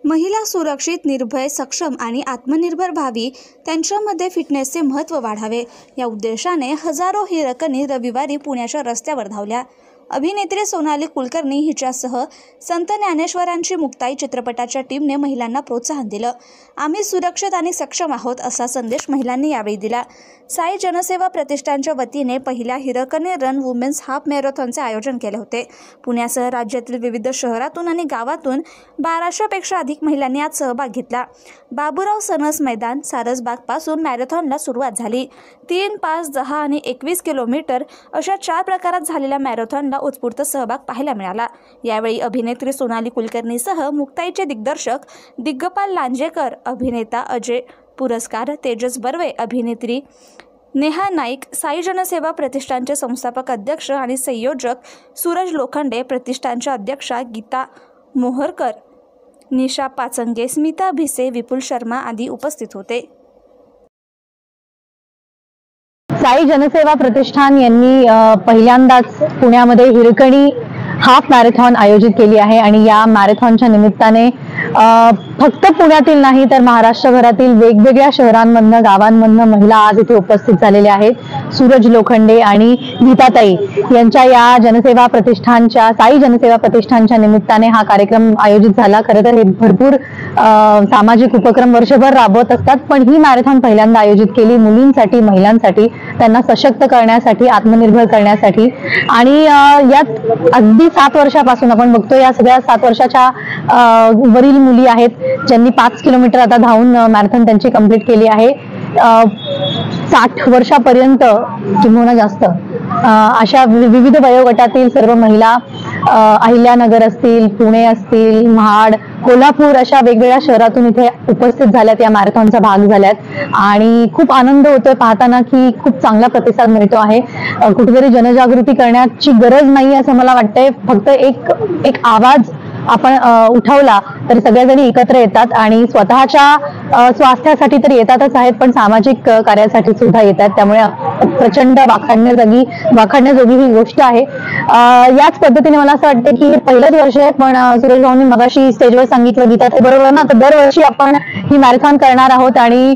महिला सुरक्षित, निर्भय, सक्षम आणि आत्मनिर्भर व्हावी, त्यांच्यामध्ये फिटनेसचे महत्त्व वाढावे या उद्देशाने हजारो हिरकणी रविवारी पुण्याच्या रस्त्यावर धावल्या। अभिनेत्री सोनाली कुलकर्णी हिच्यासह संत ज्ञानेश्वरांची मुक्ताई चित्रपटाच्या टीमने महिलांना प्रोत्साहन दिलं। आम्ही सुरक्षित आणि सक्षम आहोत असा संदेश महिलांनी यावेळी दिला। साई जनसेवा प्रतिष्ठानच्या वतीने पहिल्या हिरकणी रन वुमेन्स हाफ मॅरेथॉनचे आयोजन केले होते। पुण्यासह राज्यातील विविध शहरातून आणि गावातून 1200 पेक्षा अधिक महिलांनी यात सहभाग घेतला। बाबूराव सनस मैदान सारसबागपासून मॅरेथॉनला सुरुवात झाली। 3, 5, 10 आणि 21 किलोमीटर अशा 4 प्रकारात झालेल्या मॅरेथॉनला उत्स्फूर्त सहभाग पाहायला मिळाला। यावेळी अभिनेत्री सोनाली कुलकर्णीसह मुक्ताईचे दिग्दर्शक दिग्गपाल लांजेकर, अभिनेता अजय पुरस्कार, तेजस बर्वे, अभिनेत्री नेहा नाईक, साई जनसेवा प्रतिष्ठानचे संस्थापक अध्यक्ष आणि संयोजक सूरज लोखंडे, प्रतिष्ठानच्या अध्यक्षा गीता मोहरकर, निशा पाचंगे, स्मिता भिसे, विपुल शर्मा आदी उपस्थित होते। साई जनसेवा प्रतिष्ठान यांनी पहिल्यांदाच पुण्यामध्ये हिरकणी हाफ मॅरेथॉन आयोजित केली आहे आणि या मॅरेथॉनच्या निमित्ताने फक्त पुण्यातील नाही तर महाराष्ट्रभरातील वेगवेगळ्या शहरांमधनं, गावांमधनं महिला आज इथे उपस्थित झालेल्या आहेत। सूरज लोखंडे आणि गीताताई यांच्या या जनसेवा प्रतिष्ठानच्या, साई जनसेवा प्रतिष्ठानच्या निमित्ताने हा कार्यक्रम आयोजित झाला। खरं तर हे भरपूर सामाजिक उपक्रम वर्षभर राबवत असतात, पण ही मॅरेथॉन पहिल्यांदा आयोजित केली मुलींसाठी, महिलांसाठी, त्यांना सशक्त करण्यासाठी, आत्मनिर्भर करण्यासाठी। आणि यात अगदी 7 वर्षापासून आपण बघतो, या सगळ्या 7 वर्षाच्या वरील मुली आहेत ज्यांनी 5 किलोमीटर आता धावून मॅरेथॉन त्यांची कंप्लीट केली आहे। 60 वर्षापर्यंत किंवा जास्त अशा विविध वयोगटातील सर्व महिला अहिल्यानगर असतील, पुणे असतील, महाड, कोल्हापूर अशा वेगवेगळ्या शहरातून इथे उपस्थित झाल्यात, या मॅरेथॉनचा भाग झाल्यात आणि खूप आनंद होतोय पाहताना की खूप चांगला प्रतिसाद मिळतो आहे। कुठेतरी जनजागृती करण्याची गरज नाही असं मला वाटतंय, फक्त एक आवाज आपण उठवला तर सगळेजण एकत्र येतात आणि स्वतःच्या स्वास्थ्यासाठी तर येतातच आहेत, पण सामाजिक कार्यासाठी सुद्धा येतात। त्यामुळे प्रचंड वाखाणण्याजोगी ही गोष्ट आहे। याच पद्धतीने मला असं वाटतं की हे पहिलंच वर्ष आहे, पण सुरेश भाऊंनी मगाशी स्टेजवर सांगितलं, गीता ते बरोबर ना, तर दरवर्षी आपण ही मॅरेथॉन करणार आहोत आणि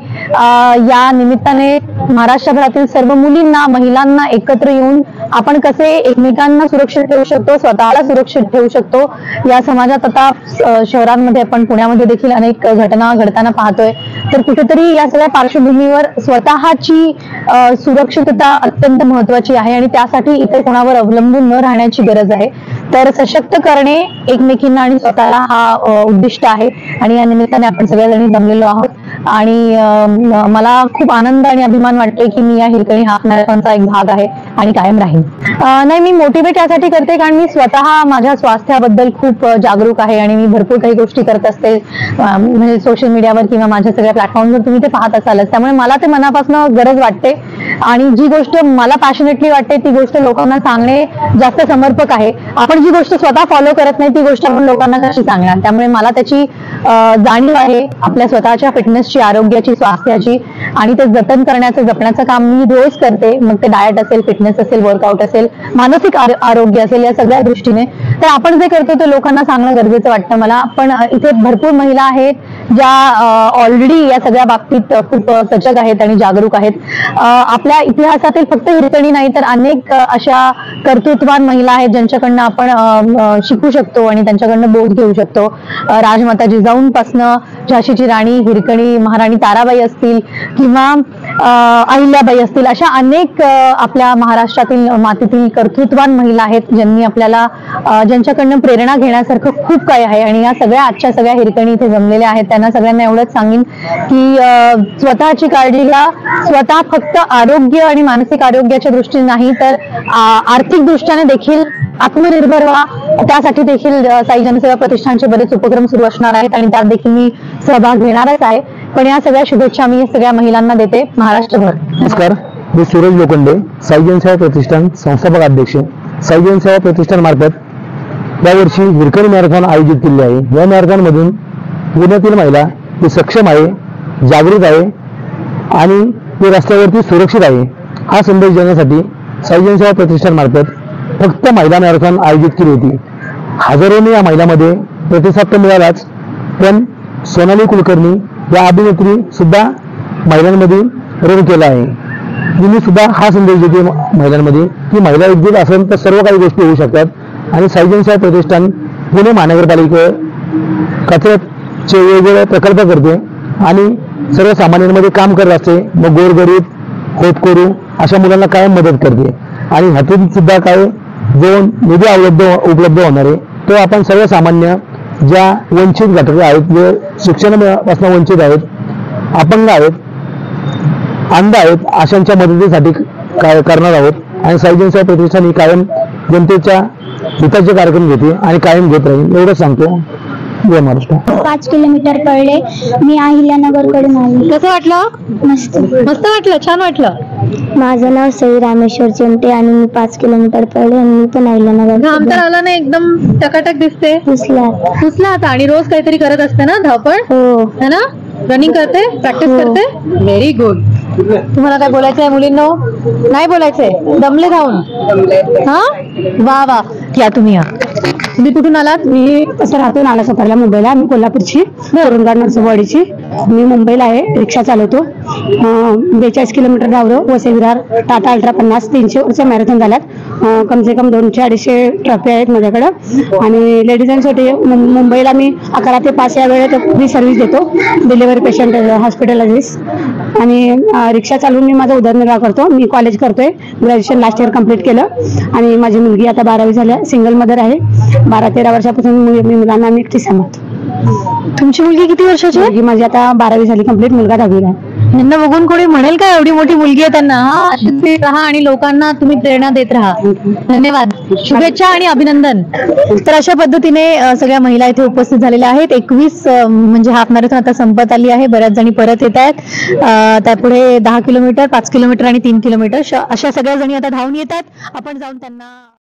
या निमित्ताने महाराष्ट्रभरातील सर्व मुलींना, महिलांना एकत्र येऊन आपण कसे एकमेकांना सुरक्षित ठेवू शकतो, स्वतःला सुरक्षित ठेवू शकतो, या समाजात आता शहरांमध्ये, आपण पुण्यामध्ये देखील अनेक घटना घडताना पाहतोय। तर कुठेतरी या सगळ्या पार्श्वभूमीवर स्वतःची सुरक्षितता अत्यंत महत्त्वाची आहे आणि त्यासाठी इथे कोणावर अवलंबून न राहण्याची गरज आहे। तर सशक्त करणे एकमेकींना आणि स्वतःला हा उद्दिष्ट आहे आणि या निमित्ताने आपण सगळेजणी जमलेलो आहोत आणि मला खूप आनंद आणि अभिमान वाटतोय की मी या हिरकणी हाफ मॅरेथॉनचा एक भाग आहे आणि कायम राहीन। नाही, मी मोटिवेट यासाठी करते कारण मी स्वतः माझ्या स्वास्थ्याबद्दल खूप जागरूक आहे आणि मी भरपूर काही गोष्टी करत असते, म्हणजे सोशल मीडियावर किंवा माझ्या सगळ्या प्लॅटफॉर्मवर तुम्ही ते पाहत असालच। त्यामुळे मला ते मनापासून गरज वाटते आणि जी गोष्ट मला पॅशनेटली वाटते ती गोष्ट लोकांना सांगणे जास्त समर्पक आहे। आपण जी गोष्ट स्वतः फॉलो करत नाही ती गोष्ट आपण लोकांना कशी सांगणार? त्यामुळे मला त्याची जाणीव आहे आपल्या स्वतःच्या फिटनेसची, आरोग्याची, स्वास्थ्याची आणि ते जतन जपण्याचं काम मी रोज करते। मग ते डाएट असेल, फिटनेस असेल, वर्कआउट असेल, मानसिक आरोग्य असेल, या सगळ्या दृष्टीने तर आपण जे करतो ते लोकांना सांगणं गरजेचं वाटतं मला। पण इथे भरपूर महिला आहेत ज्या ऑलरेडी या सगळ्या बाबतीत खूप सजग आहेत आणि जागरूक आहेत। आपल्या इतिहासातील फक्त हिरकणी नाही तर अनेक अशा कर्तृत्ववान महिला आहेत ज्यांच्याकडनं आपण शिकू शकतो आणि त्यांच्याकडनं बोध घेऊ शकतो। राजमाता जिजाऊंपासनं झाशीची राणी हिरकणी महाराणी ताराबाई असतील किंवा अहिल्याबाई असतील, अशा अनेक आपल्या महाराष्ट्रातील मातीतील कर्तृत्ववान महिला आहेत ज्यांनी आपल्याला, ज्यांच्याकडनं प्रेरणा घेण्यासारखं खूप काही आहे आणि या सगळ्या आजच्या सगळ्या हिरकणी इथे जमलेल्या आहेत। त्यांना सगळ्यांना एवढंच सांगेन की स्वतःची काळजी घ्या, स्वतः फक्त आरोग्य आणि मानसिक आरोग्याच्या दृष्टीने नाही तर आर्थिक दृष्टीने देखील आत्मनिर्भर व्हा। त्यासाठी देखील साई जनसेवा प्रतिष्ठानचे बरेच उपक्रम सुरू असणार आहेत आणि त्यात देखील मी सहभाग घेणारच आहे। पण या सगळ्या शुभेच्छा मी सगळ्या महिलांना देते महाराष्ट्रभर। नमस्कार, मी सूरज लोखंडे, साई जनसेवा प्रतिष्ठान संस्थापक अध्यक्ष। साई जनसेवा प्रतिष्ठान मार्फत यावर्षी हिरकणी मॅरेथॉन आयोजित केली आहे। या मॅरेथॉन मधून पुण्यातील महिला ती सक्षम आहे, जागृत आहे आणि ती रस्त्यावरती सुरक्षित आहे हा संदेश देण्यासाठी साई जनसेवा प्रतिष्ठान मार्फत फक्त महिला मॅरेथॉन आयोजित केली होती। हजारोंनी या महिलांमध्ये प्रतिसाद तर मिळालाच, पण सोनाली कुलकर्णी या अभिनेत्री सुद्धा महिलांमध्ये रोल केला आहे. तिने सुद्धा हा संदेश देते महिलांमध्ये की महिला एकजूट असेल तर सर्व काही गोष्टी होऊ शकतात. आणि साई जनसेवा प्रतिष्ठान पुणे महानगरपालिका कचऱ्याचे वेगवेगळे प्रकल्प करते आणि सर्वसामान्यांमध्ये काम करत असते. मग गोरगरीब, होतकरू अशा मुलांना कायम मदत करते. आणि ह्यातून सुद्धा काय जो निधी उपलब्ध होणार आहे तो आपण सर्वसामान्य ज्या वंचित घटक आहेत, जे शिक्षणापासून वंचित आहेत, अपंग आहेत, अंध आहेत, अशांच्या मदतीसाठी काय करणार आहोत. आणि साई जनसेवा प्रतिष्ठान ही कायम जनतेच्या हिताचे कार्यक्रम घेते आणि कायम घेत राहील एवढंच सांगतो. जय महाराष्ट्र. 5 किलोमीटर पडले. मी अहिल्यानगरकडून आले. कसं वाटलं? मस्त. मस्त वाटलं, छान वाटलं. माझं नाव सई रामेश्वर चिमटे आणि मी 5 किलोमीटर पडले आणि मी पण अहिल्यानगर. घाम तर आला नाही, एकदम टकाटक दिसते. पुसला आता. आणि रोज काहीतरी करत असते ना धावपळ? हो. है ना? रनिंग करते, प्रॅक्टिस करते. Very good. तुम्हाला काय बोलायचंय मुलींनो? नाही बोलायचंय? दमले धावून? हा, वा वा. या तुम्ही या. तुम्ही कुठून आलात? मी तसं राहतो नालासोपारला, मुंबईला. मी कोल्हापूरची, तरुणगाड नरसोबावाडीची. मी मुंबईला आहे, रिक्षा चालवतो. 42 किलोमीटर धावलो. वसई विरार, टाटा अल्ट्रा 50, 300 मॅरेथॉन झाल्यात. कमसे कम 200-250 ट्रॉफी आहेत माझ्याकडं. आणि लेडीजांसाठी मुंबईला मी 11 ते 5 या वेळेत फ्री सर्व्हिस देतो. Delivery patient, hospitalization. आणि रिक्षा चालवून मी माझा उदरनिर्वाह करतो. मी कॉलेज करतोय, ग्रॅज्युएशन लास्ट इयर कंप्लीट केलं. आणि माझी मुलगी आता 12वी झाल्या. सिंगल मदर आहे. 12-13 वर्षापासून मी मुलांना मी एकटी सांभाळतो. तुमची मुलगी किती वर्षाची आहे? मुलगी माझी आता 12वी झाली कंप्लीट. मुलगा 10वीला आहे. यांना बघून कोणी म्हणेल का एवढी मोठी मुलगी आहे त्यांना? हा, अशीच fit राहा आणि लोकांना तुम्ही प्रेरणा देत राहा. धन्यवाद, शुभेच्छा आणि अभिनंदन. तर अशा पद्धतीने सगळ्या महिला इथे उपस्थित झालेल्या आहेत. 21 म्हणजे हाफ मॅरेथॉन आता संपत आली आहे. बऱ्याच जणी परत येत आहेत. त्यापुढे 10 किलोमीटर, 5 किलोमीटर आणि 3 किलोमीटर अशा सगळ्या जणी आता धावून येतात. आपण जाऊन त्यांना